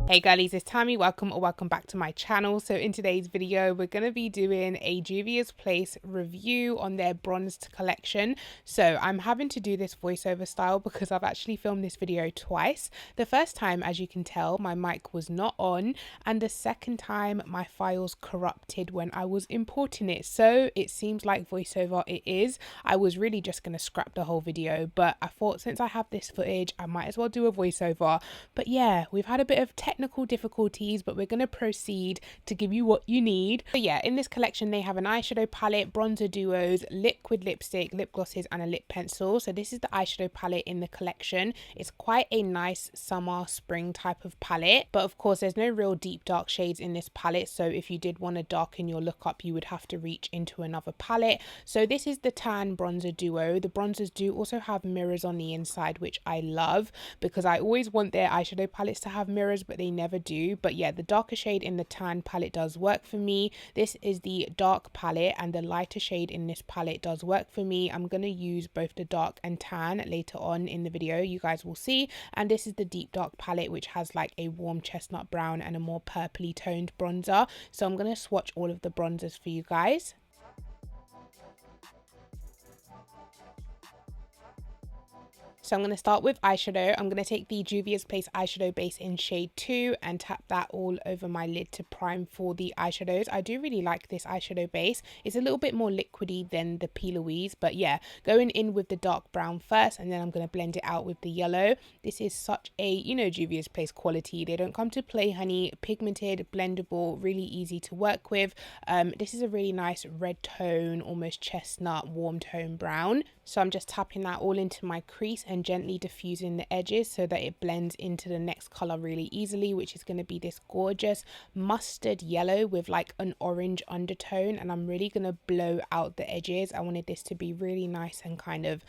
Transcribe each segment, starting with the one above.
Hey girlies, it's Tammy. Welcome back to my channel. So in today's video, we're going to be doing a Juvia's Place review on their bronzed collection. So I'm having to do this voiceover style because I've actually filmed this video twice. The first time, as you can tell, my mic was not on, and the second time my files corrupted when I was importing it. So it seems like voiceover it is. I was really just going to scrap the whole video, but I thought since I have this footage, I might as well do a voiceover. But yeah, we've had a bit of technical difficulties, but we're going to proceed to give you what you need. So yeah, in this collection they have an eyeshadow palette, bronzer duos, liquid lipstick, lip glosses and a lip pencil. So this is the eyeshadow palette in the collection. It's quite a nice summer spring type of palette, but of course there's no real deep dark shades in this palette, so if you did want to darken your look up you would have to reach into another palette. So this is the tan bronzer duo. The bronzers do also have mirrors on the inside, which I love because I always want their eyeshadow palettes to have mirrors, but they never do. But yeah, the darker shade in the tan palette does work for me. This is the dark palette, and the lighter shade in this palette does work for me. I'm going to use both the dark and tan later on in the video, you guys will see. And this is the deep dark palette, which has like a warm chestnut brown and a more purpley toned bronzer. So I'm going to swatch all of the bronzers for you guys. So I'm going to start with eyeshadow. I'm going to take the Juvia's Place eyeshadow base in shade 2 and tap that all over my lid to prime for the eyeshadows. I do really like this eyeshadow base. It's a little bit more liquidy than the P. Louise, but yeah, going in with the dark brown first, and then I'm going to blend it out with the yellow. This is such a, you know, Juvia's Place quality. They don't come to play, honey. Pigmented, blendable, really easy to work with. This is a really nice red tone, almost chestnut, warm tone brown. So I'm just tapping that all into my crease and gently diffusing the edges so that it blends into the next color really easily, which is going to be this gorgeous mustard yellow with like an orange undertone. And I'm really going to blow out the edges. I wanted this to be really nice and kind of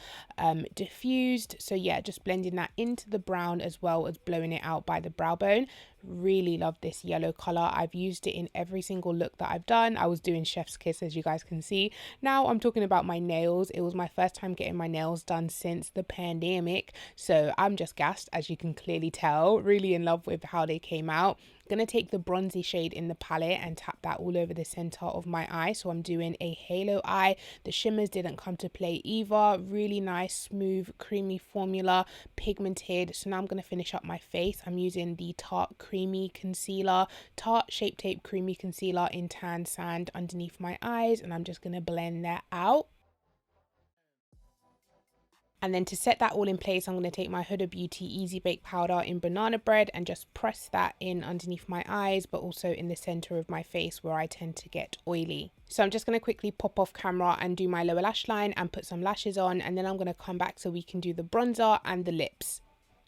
diffused. So yeah, just blending that into the brown as well as blowing it out by the brow bone. Really love this yellow color. I've used it in every single look that I've done. I was doing chef's kiss, as you guys can see. Now I'm talking about my nails. It was my first time getting my nails done since the pandemic, so I'm just gassed, as you can clearly tell. Really in love with how they came out. I'm going to take the bronzy shade in the palette and tap that all over the center of my eye. So I'm doing a halo eye. The shimmers didn't come to play either. Really nice, smooth, creamy formula, pigmented. So now I'm going to finish up my face. I'm using the Tarte Creamy Concealer, Tarte Shape Tape Creamy Concealer in Tan Sand underneath my eyes, and I'm just going to blend that out. And then to set that all in place, I'm going to take my Huda Beauty Easy Bake Powder in Banana Bread and just press that in underneath my eyes, but also in the center of my face where I tend to get oily. So I'm just going to quickly pop off camera and do my lower lash line and put some lashes on, and then I'm going to come back so we can do the bronzer and the lips.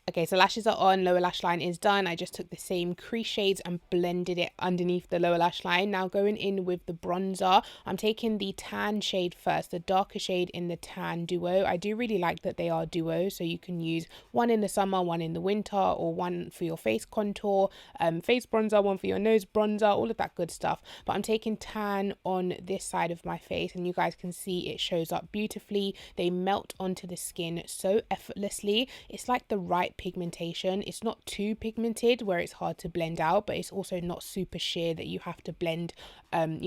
Okay, so lashes are on, lower lash line is done. I just took the same crease shades and blended it underneath the lower lash line. Now going in with the bronzer, I'm taking the tan shade first, the darker shade in the tan duo. I do really like that they are duos, so you can use one in the summer, one in the winter, or one for your face contour, face bronzer, one for your nose bronzer, all of that good stuff. But I'm taking tan on this side of my face, and you guys can see it shows up beautifully. They melt onto the skin so effortlessly. It's like the right pigmentation. It's not too pigmented where it's hard to blend out, but it's also not super sheer that you have to blend 10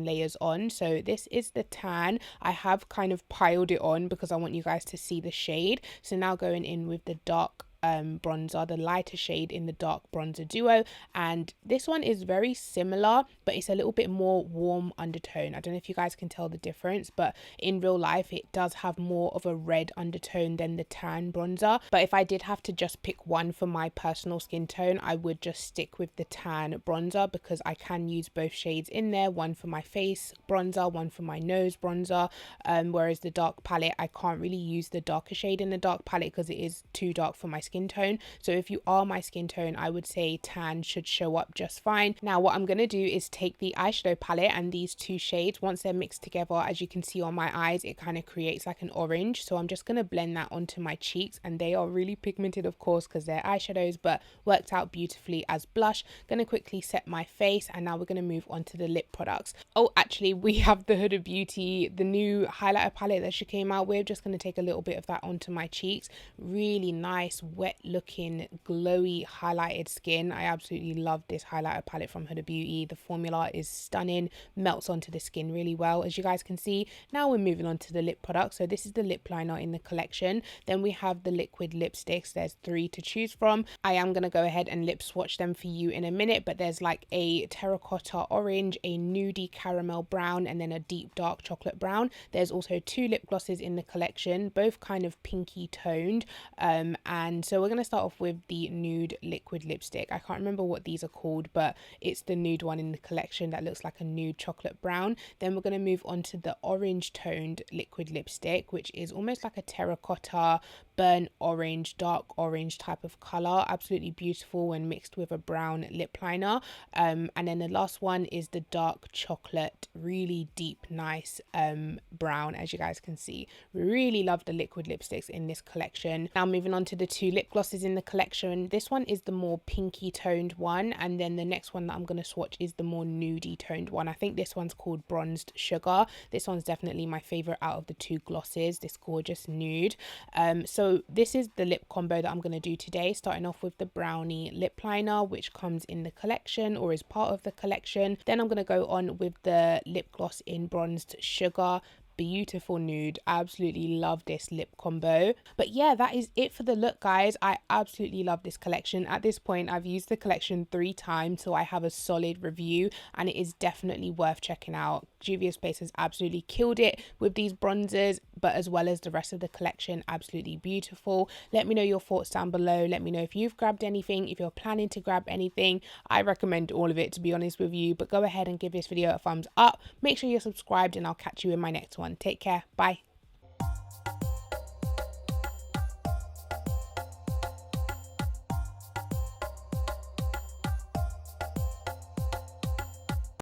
layers on. So this is the tan. I have kind of piled it on because I want you guys to see the shade. So now going in with the dark bronzer, the lighter shade in the dark bronzer duo, and this one is very similar, but it's a little bit more warm undertone. I don't know if you guys can tell the difference, but in real life it does have more of a red undertone than the tan bronzer. But if I did have to just pick one for my personal skin tone, I would just stick with the tan bronzer because I can use both shades in there, one for my face bronzer, one for my nose bronzer, whereas the dark palette, I can't really use the darker shade in the dark palette because it is too dark for my skin tone. So if you are my skin tone, I would say tan should show up just fine. Now what I'm going to do is take the eyeshadow palette and these two shades, once they're mixed together, as you can see on my eyes, it kind of creates like an orange. So I'm just going to blend that onto my cheeks, and they are really pigmented of course because they're eyeshadows, but worked out beautifully as blush. Going to quickly set my face, and now we're going to move on to the lip products. Oh, actually we have the Huda Beauty, the new highlighter palette that she came out with. Just going to take a little bit of that onto my cheeks. Really nice wet looking glowy highlighted skin. I absolutely love this highlighter palette from Huda Beauty. The formula is stunning, melts onto the skin really well, as you guys can see. Now we're moving on to the lip product. So this is the lip liner in the collection. Then we have the liquid lipsticks. There's 3 to choose from. I am going to go ahead and lip swatch them for you in a minute, but there's like a terracotta orange, a nudie caramel brown, and then a deep dark chocolate brown. There's also 2 lip glosses in the collection, both kind of pinky toned, and so we're going to start off with the nude liquid lipstick. I can't remember what these are called, but it's the nude one in the collection that looks like a nude chocolate brown. Then we're going to move on to the orange toned liquid lipstick, which is almost like a terracotta, burnt orange, dark orange type of color. Absolutely beautiful when mixed with a brown lip liner. And then the last one is the dark chocolate, really deep, nice brown, as you guys can see. Really love the liquid lipsticks in this collection. Now moving on to the 2 lip glosses in the collection. This one is the more pinky toned one, and then the next one that I'm going to swatch is the more nudie toned one. I think this one's called Bronzed Sugar. This one's definitely my favorite out of the 2 glosses, this gorgeous nude. So this is the lip combo that I'm going to do today, starting off with the brownie lip liner, which comes in the collection or is part of the collection. Then I'm going to go on with the lip gloss in Bronzed Sugar. Beautiful nude. Absolutely love this lip combo. But yeah, that is it for the look, guys. I absolutely love this collection. At this point, I've used the collection 3 times, so I have a solid review, and it is definitely worth checking out. Juvia's Place has absolutely killed it with these bronzers, but as well as the rest of the collection, absolutely beautiful. Let me know your thoughts down below. Let me know if you've grabbed anything, if you're planning to grab anything. I recommend all of it, to be honest with you, but go ahead and give this video a thumbs up. Make sure you're subscribed, and I'll catch you in my next one. Take care. Bye.